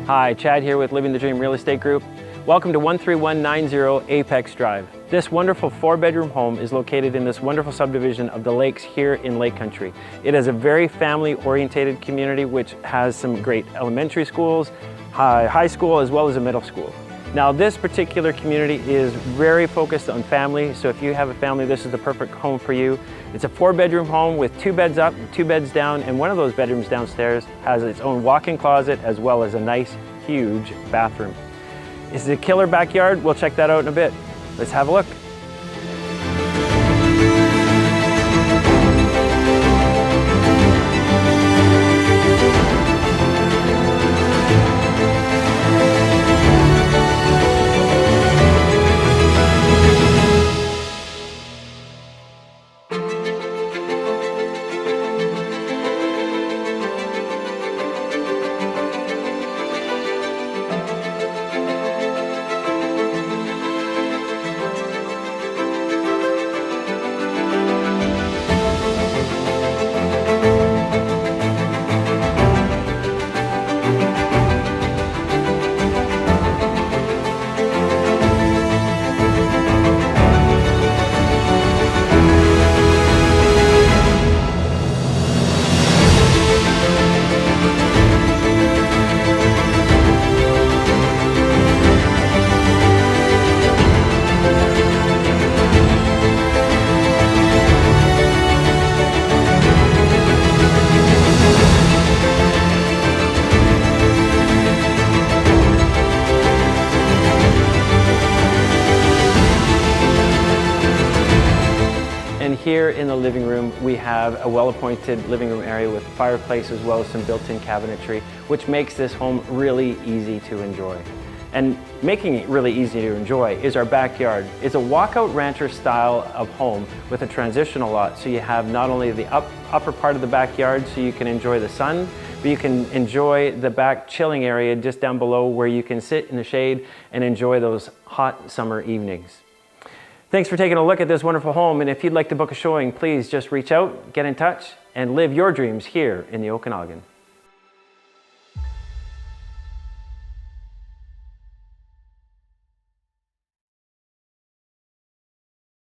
Hi, Chad here with Living the Dream Real Estate Group. Welcome to 13190 Apex Drive. This wonderful 4-bedroom home is located in this wonderful subdivision of the lakes here in Lake Country. It is a very family-oriented community which has some great elementary schools, high school, as well as a middle school. Now this particular community is very focused on family, so if you have a family, this is the perfect home for you. It's a 4-bedroom home with 2 beds up, 2 beds down, and one of those bedrooms downstairs has its own walk-in closet as well as a nice, huge bathroom. Is it a killer backyard? We'll check that out in a bit. Let's have a look. And here in the living room, we have a well-appointed living room area with a fireplace as well as some built-in cabinetry, which makes this home really easy to enjoy. And making it really easy to enjoy is our backyard. It's a walkout rancher style of home with a transitional lot, so you have not only the upper part of the backyard so you can enjoy the sun, but you can enjoy the back chilling area just down below where you can sit in the shade and enjoy those hot summer evenings. Thanks for taking a look at this wonderful home, and if you'd like to book a showing, please just reach out, get in touch, and live your dreams here in the Okanagan.